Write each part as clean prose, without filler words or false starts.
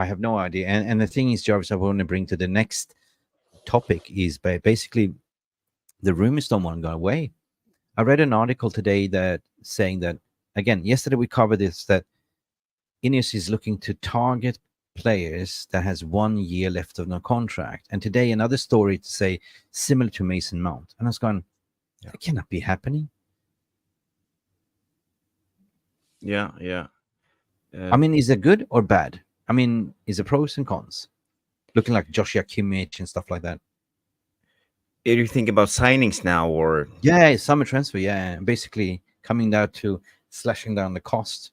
I have no idea. And the thing is, Jarvis, I want to bring to the next topic is basically the rumors don't want to go away. I read an article today that saying that, again, yesterday we covered this, that INEOS is looking to target players that has 1 year left of no contract. And today another story to say similar to Mason Mount. And I was going, that cannot be happening. Yeah. I mean, is it good or bad? I mean, is it pros and cons? Looking like Joshua Kimmich and stuff like that. Are you think about signings now, or? Yeah, summer transfer. Yeah, basically coming down to slashing down the cost.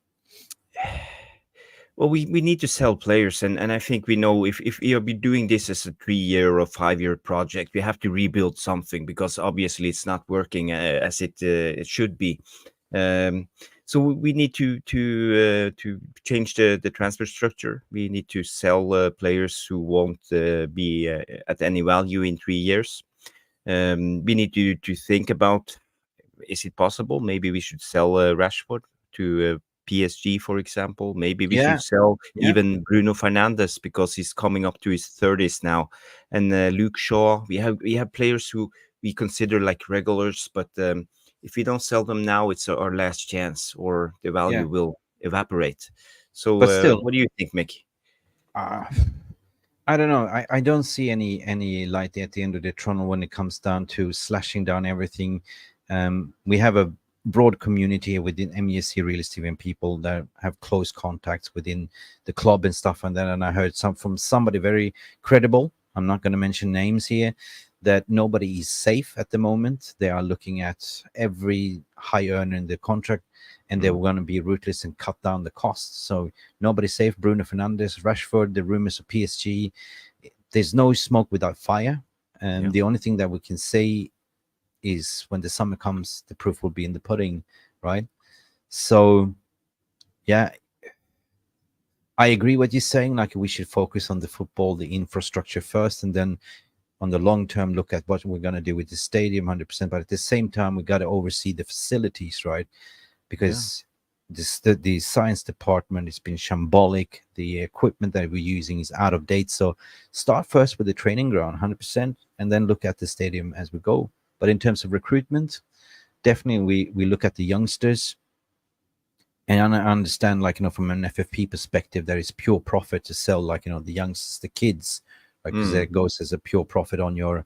Well, we need to sell players, and I think we know if you'll be doing this as a 3-year or 5-year project, we have to rebuild something, because obviously it's not working as it should be. So we need to change the transfer structure. We need to sell players who won't be at any value in 3 years. We need to think about, is it possible? Maybe we should sell Rashford to PSG, for example. Maybe we should sell even Bruno Fernandes, because he's coming up to his 30s now. And Luke Shaw. We have players who we consider like regulars, but if we don't sell them now, it's our last chance, or the value will evaporate. So, but still, what do you think, Mick? I don't know. I don't see any light at the end of the tunnel when it comes down to slashing down everything. We have a broad community within Mufc Realist TV and people that have close contacts within the club and stuff. And then I heard from somebody very credible, I'm not going to mention names here, that nobody is safe at the moment. They are looking at every high earner in the contract, and they were going to be ruthless and cut down the costs. So nobody's safe. Bruno Fernandes, Rashford, the rumors of PSG. There's no smoke without fire. And the only thing that we can say is when the summer comes, the proof will be in the pudding, right? So, yeah, I agree what you're saying. Like, we should focus on the football, the infrastructure first, and then on the long term, look at what we're going to do with the stadium 100%. But at the same time, we got to oversee the facilities, right? Because the science department has been shambolic. The equipment that we're using is out of date. So start first with the training ground 100%, and then look at the stadium as we go. But in terms of recruitment, definitely we look at the youngsters. And I understand, like, from an FFP perspective, there is pure profit to sell, like, the youngsters, the kids, right? Because there goes as a pure profit on your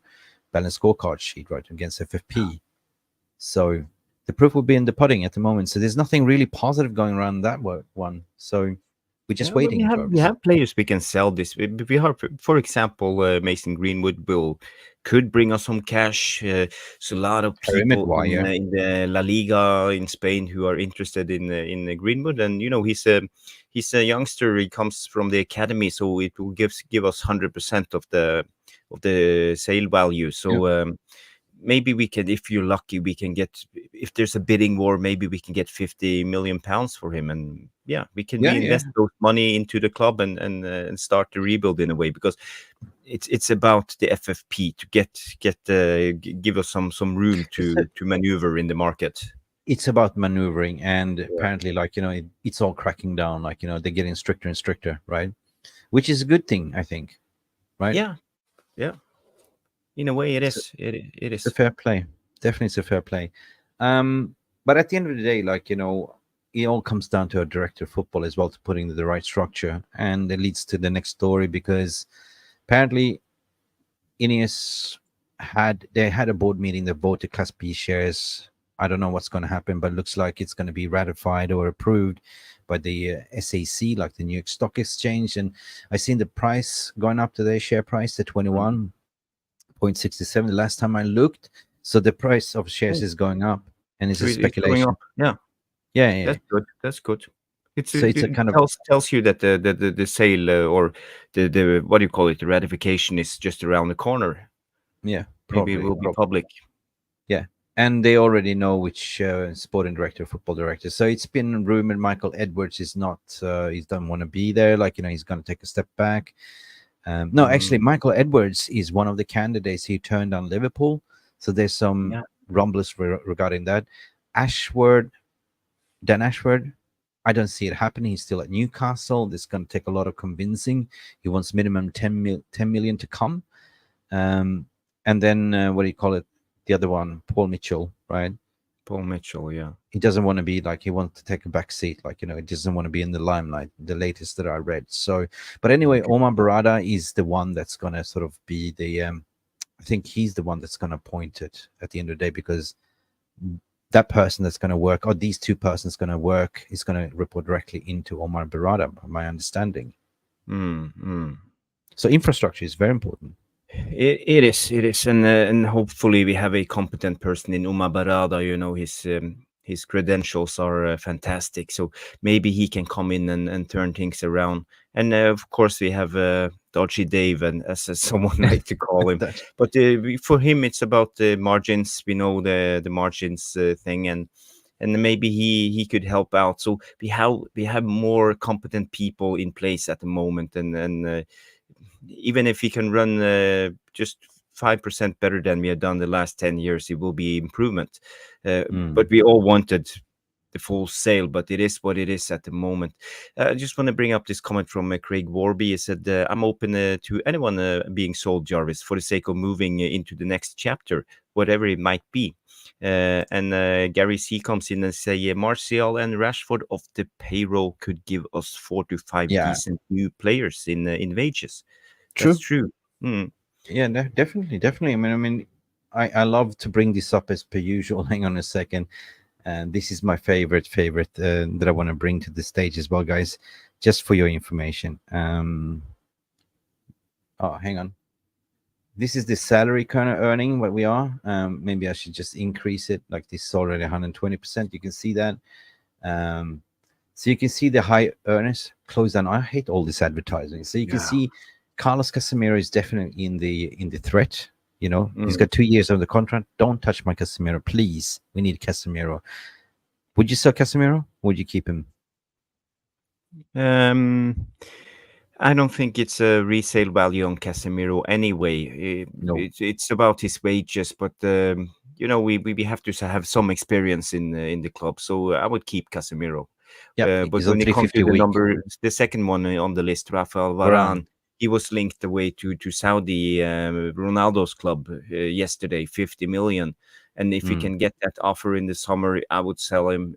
balance scorecard sheet, right, against FFP. So the proof will be in the pudding at the moment. So there's nothing really positive going around that one. So we're just waiting. We have players we can sell this. We have, for example, Mason Greenwood could bring us some cash. So a lot of people in the La Liga in Spain who are interested in Greenwood, and he's a youngster. He comes from the academy, so it will give us 100% of the sale value. So. Maybe we can, if you're lucky, we can get, if there's a bidding war, maybe we can get 50 million pounds for him. And we can reinvest those money into the club and start the rebuild in a way, because it's about the FFP to give us some room to maneuver in the market. It's about maneuvering, and apparently, like, it's all cracking down. Like, they're getting stricter and stricter, right? Which is a good thing, I think, right? Yeah. In a way, it is. It is. It's a fair play. Definitely, it's a fair play. But at the end of the day, like, it all comes down to a director of football as well, to putting the right structure. And it leads to the next story, because apparently INEOS had a board meeting that bought the Class B shares. I don't know what's going to happen, but it looks like it's going to be ratified or approved by the SAC, like the New York Stock Exchange. And I seen the price going up to their share price to 21.67 the last time I looked. So the price of shares is going up, and it's a speculation. Yeah. That's good. It kind of tells you that the sale or the what do you call it, the ratification is just around the corner. Yeah, probably. Maybe it will be public. Yeah, and they already know which sporting director, football director. So it's been rumored Michael Edwards is not. He doesn't want to be there. Like, he's going to take a step back. No, actually, Michael Edwards is one of the candidates. He turned down Liverpool. So there's some rumblers regarding that. Dan Ashford I don't see it happening. He's still at Newcastle. This is going to take a lot of convincing. He wants minimum 10 million to come. And then what do you call it? The other one, Paul Mitchell, right? Paul Mitchell, yeah. He doesn't want to be like, he wants to take a back seat, like, he doesn't want to be in the limelight, the latest that I read. So, but anyway, Okay. Omar Barada is the one that's going to sort of be the, I think he's the one that's going to point it at the end of the day, because that person that's going to work, or these two persons going to work, is going to report directly into Omar Barada, my understanding. So infrastructure is very important. It is, and hopefully we have a competent person in Umar Barada. His credentials are fantastic, so maybe he can come in and turn things around. And of course we have Dodgy Dave, and as someone like to call him. But for him, it's about the margins. We know the margins thing, and maybe he could help out. So we have more competent people in place at the moment, and even if he can run just 5% better than we have done the last 10 years, it will be improvement. But we all wanted the full sale, but it is what it is at the moment. I just want to bring up this comment from Craig Warby. He said, I'm open to anyone being sold, Jarvis, for the sake of moving into the next chapter, whatever it might be. And Gary C comes in and say, Martial and Rashford off the payroll could give us 4 to 5 decent new players in wages. That's true. Yeah, definitely. I love to bring this up as per usual. Hang on a second. And this is my favorite that I want to bring to the stage as well, guys, just for your information. Hang on. This is the salary kind of earning what we are. Maybe I should just increase it. Like, this is already 120%. You can see that. So you can see the high earners close down. I hate all this advertising. So you can see Carlos Casemiro is definitely in the threat. He's got 2 years on the contract. Don't touch my Casemiro, please. We need Casemiro. Would you sell Casemiro? Would you keep him? I don't think it's a resale value on Casemiro anyway. No. It's about his wages, but we have to have some experience in the club, so I would keep Casemiro. Yeah, but when it comes to the second one on the list, Rafael Varane, he was linked away to Saudi Ronaldo's club yesterday, 50 million. And if we can get that offer in the summer, I would sell him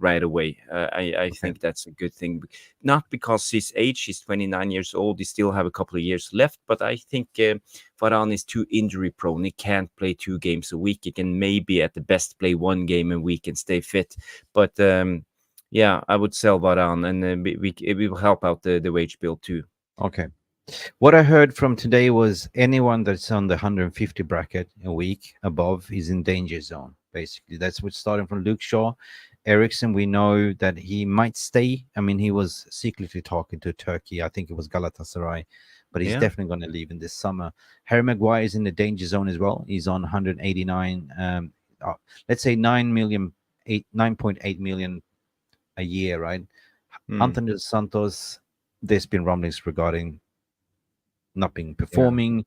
right away. I think that's a good thing. Not because his age, he's 29 years old. He still have a couple of years left. But I think Varane is too injury prone. He can't play 2 games a week. He can maybe at the best play 1 game a week and stay fit. But yeah, I would sell Varane, and it will help out the wage bill too. Okay. What I heard from today was anyone that's on the 150 bracket a week above is in danger zone. Basically, that's what's starting from Luke Shaw. Ericsson, we know that he might stay. I mean, he was secretly talking to Turkey. I think it was Galatasaray, but he's definitely going to leave in this summer. Harry Maguire is in the danger zone as well. He's on 189, let's say 9.8 million a year, right? Anthony Dos Santos, there's been rumblings regarding not being performing,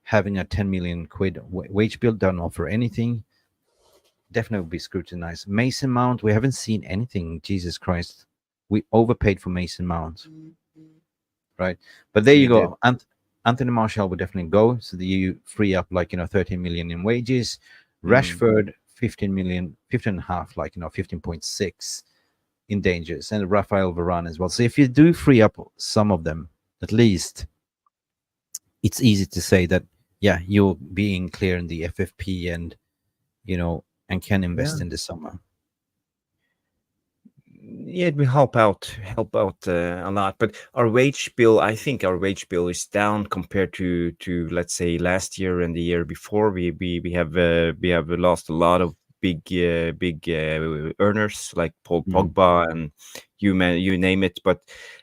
having a 10 million quid wage bill, don't offer anything. Definitely will be scrutinized. Mason Mount, we haven't seen anything. Jesus Christ, we overpaid for Mason Mount, right? But there you go. Anthony Martial would definitely go, so that you free up 13 million in wages. Rashford, 15 million, 15 and a half, 15.6 in dangers, and Rafael Varane as well. So if you do free up some of them, at least it's easy to say that, you're being clear in the FFP and can invest in the summer. Yeah, it will help out a lot. But our wage bill, I think our wage bill is down compared to let's say last year and the year before. We have lost a lot of big earners like Paul Pogba and you name it. But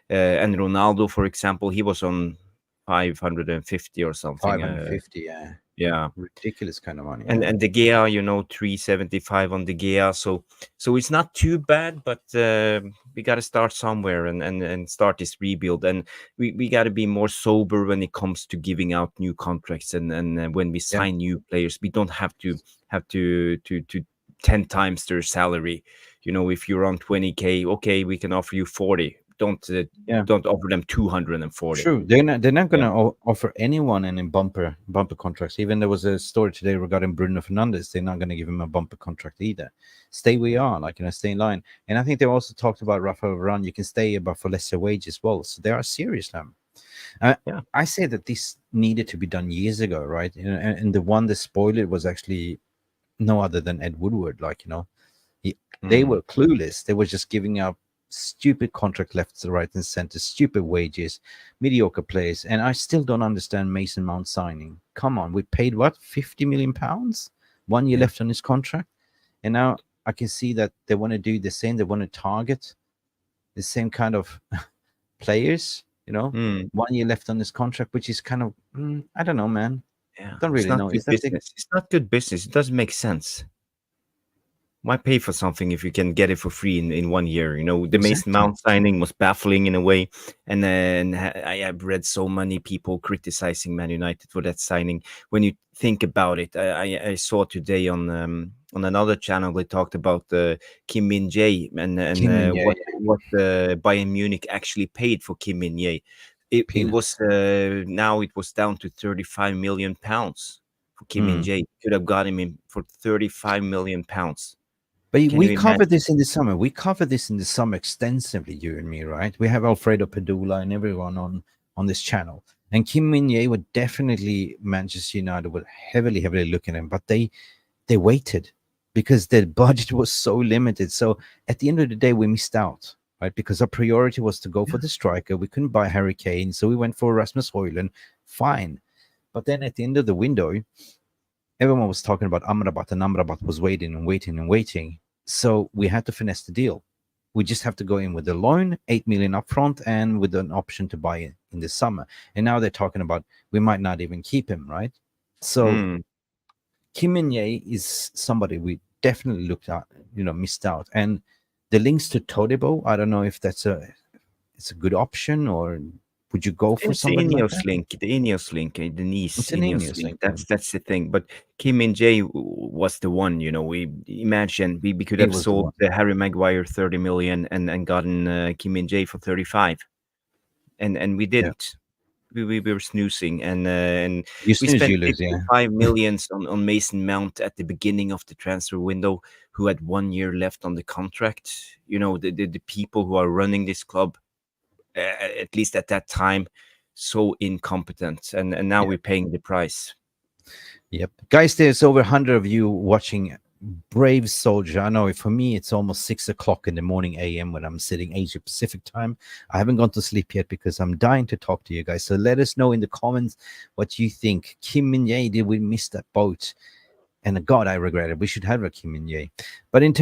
and Ronaldo, for example, he was on 550 or something. 550, yeah, ridiculous kind of money. And De Gea, 375 on De Gea. So it's not too bad, but we got to start somewhere and start this rebuild. And we got to be more sober when it comes to giving out new contracts and when we sign new players. We don't have to 10 times their salary. If you're on 20K, okay, we can offer you 40. Yeah. Don't offer them 240. True. They're not Yeah. gonna offer anyone any bumper contracts. Even there was a story today regarding Bruno Fernandes. They're not gonna give him a bumper contract either. Stay where you are, like stay in line. And I think they also talked about Rafael Varane. You can stay, but for lesser wage as well. So they are serious now. Yeah. I say that this needed to be done years ago, right? And the one that spoiled it was actually no other than Ed Woodward. They were clueless. They were just giving out stupid contract left, right, and center, stupid wages, mediocre players. And I still don't understand Mason Mount signing. Come on, we paid what, £50 million, 1 year Yeah. left on his contract, and now I can see that they want to do the same. They want to target the same kind of players. 1 year left on this contract, which is kind of I don't know, man. Yeah. Don't It's really not know. good Is that the business. It's not good business. It doesn't make sense. Why pay for something if you can get it for free in 1 year? The Mason exactly? Mount signing was baffling in a way, and then I have read so many people criticizing Man United for that signing. When you think about it, I saw today on another channel they talked about Kim Min Jae and Kim Min Jae, what Bayern Munich actually paid for Kim Min Jae. It was peanuts. now it was down to 35 million pounds for Kim Min Mm. Jae. Could have got him in for 35 million pounds. But Can we you covered imagine? this in the summer. We covered this in the summer extensively, you and me, right? We have Alfredo Padula and everyone on this channel. And Kim Min Jae would definitely Manchester United would heavily looking at him, but they waited because their budget was so limited. So at the end of the day, we missed out, right? Because our priority was to go for the striker. We couldn't buy Harry Kane, so we went for Rasmus Højlund. Fine. But then at the end of the window, everyone was talking about Amrabat, and Amrabat was waiting and waiting and waiting. So we had to finesse the deal. We just have to go in with the loan, 8 million upfront, and with an option to buy it in the summer. And now they're talking about we might not even keep him, right? So Kim Min Jae is somebody we definitely looked at, missed out. And the links to Todibo, I don't know if it's a good option, or would you go for It's the somebody like that? INEOS link, the Nice It's an INEOS Ineos link. link. That's the thing. But Kim Min Jae was the one. We imagine we could He have was the sold one. Harry Maguire 30 million and gotten Kim Min Jae for 35, and we Yeah. didn't. We were snoozing, and You we snooze, spent you lose, yeah. 55 millions on Mason Mount at the beginning of the transfer window, who had 1 year left on the contract. The people who are running this club, at least at that time, so incompetent, and now Yeah. we're paying the price. Yep. Guys, there's over 100 of you watching. Brave soldier. I know for me, it's almost 6 o'clock in the morning AM when I'm sitting Asia Pacific time. I haven't gone to sleep yet because I'm dying to talk to you guys. So let us know in the comments what you think. Kim Min Jae, did we miss that boat? And God, I regret it. We should have a Kim Min Jae. But in terms